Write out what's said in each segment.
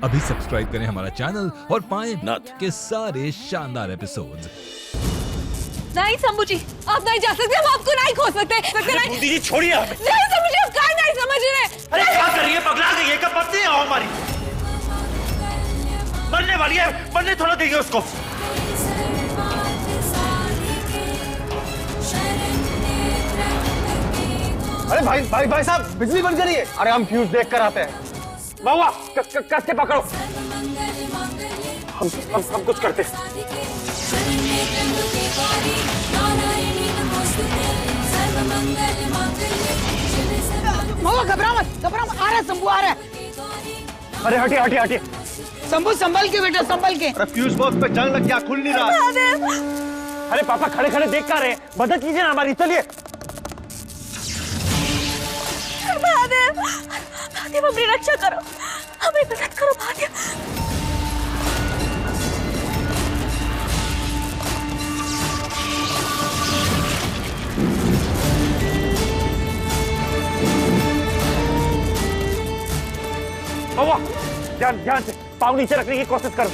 अभी सब्सक्राइब करें हमारा चैनल और पाएं नाथ के सारे शानदार एपिसोड्स। नहीं शंभू जी, आप नहीं जा सकते, हम आपको नहीं खो सकते। बूंदी जी छोड़िए आप। नहीं शंभू जी, आप क्या नहीं समझ रहे। अरे क्या कर रही है, पगला गई है, कब पत्नी है हमारी, मरने वाली है, मरने थोड़ा देंगे उसको। अरे भाई भाई भाई साहब, बिजली बंद करिए। अरे हम फ्यूज देख कर आते हैं। महुआ कस के पकड़ो, हम कुछ करते हैं। महुआ घबरा मत, आ रहा है शंभू, आ रहा है। अरे हटिए हटिए हटिए। शंभू संभल के बेटा, संभल के। अरे फ्यूज बॉक्स पे जंग लग गया, खुल नहीं रहा। अरे पापा खड़े खड़े देख कर रहे, मदद कीजिए ना हमारी, चलिए। महादेव, महादेव अपनी रक्षा करो, हमें मदद करो महादेव। महुआ ध्यान से पाँव नीचे रखने की कोशिश करो।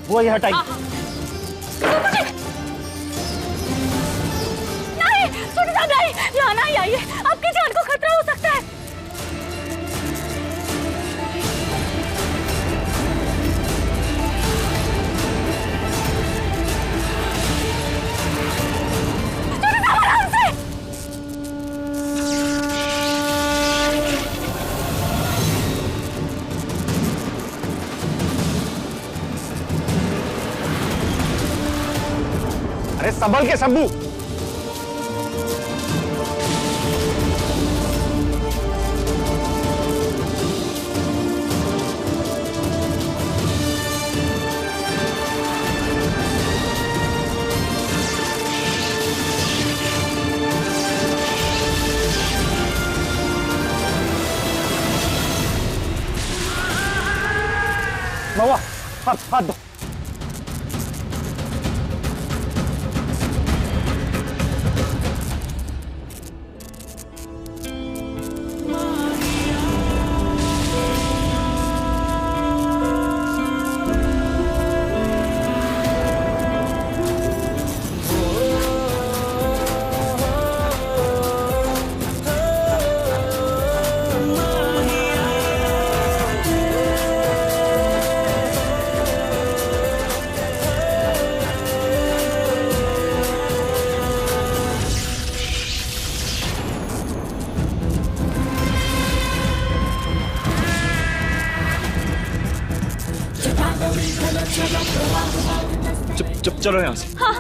वो ये हटाई। नहीं सुन साहब, नहीं यहाँ नहीं आइए, आपकी जान को खतरा हो सकता है। अरे संभल के शंभू। महुआ हाथ दो। चुप चलो यहाँ से। हाँ।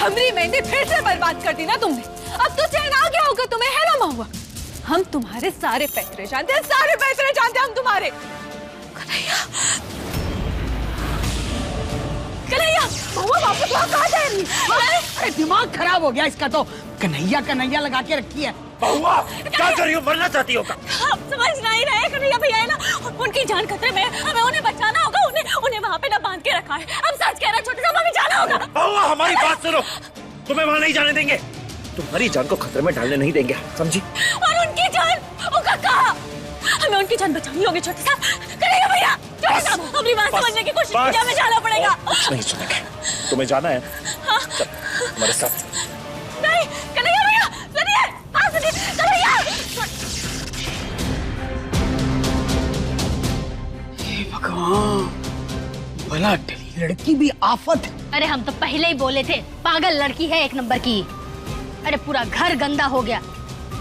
हमारी मेहंदी फिर से बर्बाद कर दी ना तुमने। अब तो चैन आ गया होगा तुम्हें, है ना महुआ? हम तुम्हारे सारे पैतरे जानते हैं, सारे पैतरे जानते हैं हम तुम्हारे। कन्हैया, कन्हैया, महुआ वापस वहाँ कहाँ जा रही है? अरे दिमाग खराब हो गया इसका तो। कन्हैया कन्हैया लगा के रखी है। महुआ क्या कर रही हो, मरना चाहती हो क्या? आप समझ नहीं रहे, कन्हैया भैया है ना, उनकी जान खतरे में है, हमें उन्हें बचाना होगा। उन्हें वहाँ पे ना बांध के रखा है। हम सच कह रहे हैं, छोटे साहब हमें जाना होगा। महुआ हमारी बात सुनो, तुम्हें वहाँ नहीं जाने देंगे, तुम्हारी जान को खतरे में डालने नहीं देंगे, समझी? और उनकी जान, उनका कहा, हमें उनकी जान बचानी होगी छोटे साहब। कन्हैया भैया, छोटे साहब अपनी बात समझने की कोशिश कीजिए, हमें जाना पड़ेगा। कुछ नहीं सुनेंगे, तुम्हें जाना है चल हमारे साथ। नहीं कन्हैया भैया, सुनिए, हाँ सुनिए, कन्हैया। भला टली लड़की भी आफत है। अरे हम तो पहले ही बोले थे पागल लड़की है एक नंबर की। अरे पूरा घर गंदा हो गया।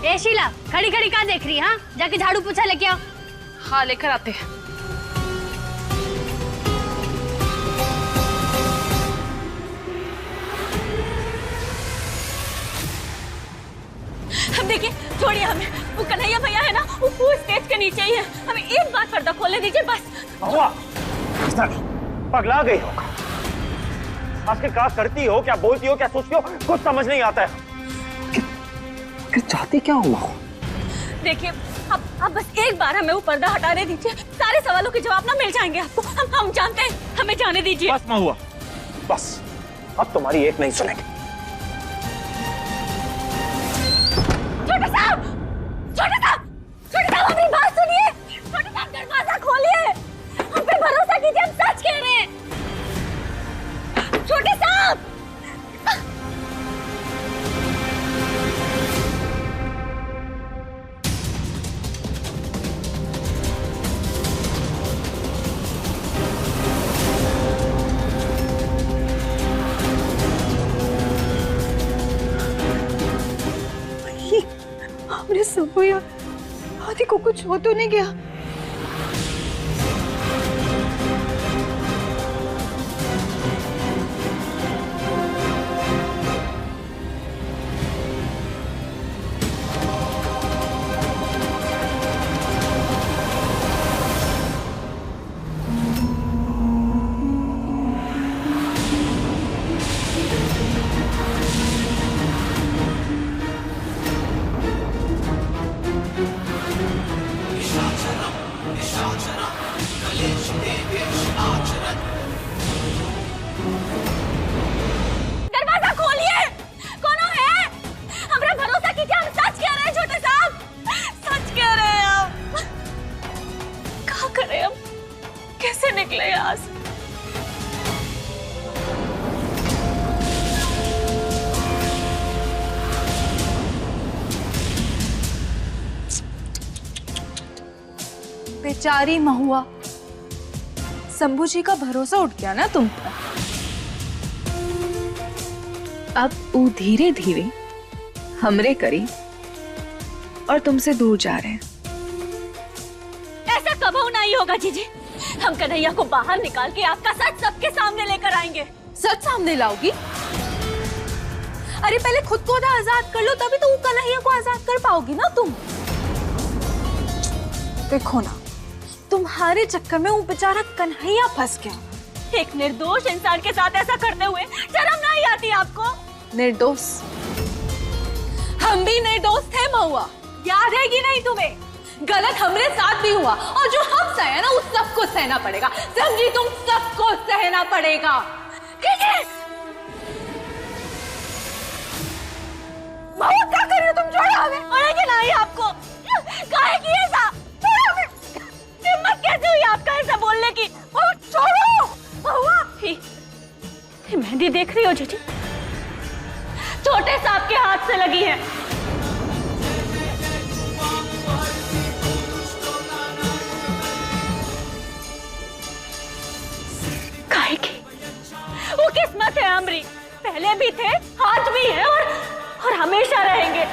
ए शीला, खड़ी खड़ी कहाँ देख रही है? हाँ, जाके झाड़ू पोछा लेके आओ। हाँ, लेकर आते हैं। हम देखिए, छोड़िए हमें। वो कन्हैया भैया है ना, वो स्टेज के नीचे ही है। हमें एक बार पर्दा खोलने दीजिए बस। महुआ, पगला गई हो। आखिर क्या करती हो, क्या बोलती हो, क्या सोचती हो, कुछ समझ नहीं आता है। कि चाहती क्या हो महुआ? देखिए, अब बस एक बार हमें वो पर्दा हटाने दीजिए। सारे सवालों के जवाब ना मिल जाएंगे आपको। हम जानते हैं, हमें जाने दीजिए। बस महुआ, बस। अब तुम्हारी एक नहीं सुनेंगे। छोटे साहब, हमारी बात सुनिए। छोटे साहब, दरवाजा खोलिए। हम पे भरोसा कीजिए, हम सच कह रहे हैं। छोटे साहब, हमने सब हुआ। आदि को कुछ हो तो नहीं गया? दरवाजा खोलिए। कौन है? हमारा भरोसा कीजिए, हम सच कह रहे हैं। छोटे साहब, सच कह रहे हैं हम। क्या करें हम? कैसे निकले यहाँ से? बेचारी महुआ, शंभू जी का भरोसा उठ गया ना तुम पर। अब वो धीरे धीरे हमरे करीब और तुमसे दूर जा रहे हैं। ऐसा कभी नहीं होगा जीजी। हम कन्हैया को बाहर निकाल के आपका सच सबके सामने लेकर आएंगे। सच सामने लाओगी? अरे पहले खुद को आजाद कर लो, तभी तो वो कन्हैया को आजाद कर पाओगी ना तुम। देखो ना, तुम्हारे चक्कर में वो बेचारा कन्हैया फंस गया। एक निर्दोष इंसान के साथ ऐसा करते हुए शर्म नहीं आती आपको? निर्दोष? हम भी निर्दोष थे महुआ, याद है कि नहीं तुम्हें? गलत हमरे साथ भी हुआ, और जो हम सहे ना, उस सबको सहना पड़ेगा। समझी तुम? सबको सहना पड़ेगा। ठीक है? महुआ क्या कर रही हो तुम? छोड़ो हमें। अरे नहीं आपको काहे की ऐसा? छोड़ो हमें। हिम्मत कैसे हुई आपका ऐसा बोलने की? छोड़ो। महुआ, मेहंदी देख रही हो जीजी? छोटे साहब के हाथ से लगी है। काहे की? वो किस्मत है हमारी। पहले भी थे, आज भी है और हमेशा रहेंगे।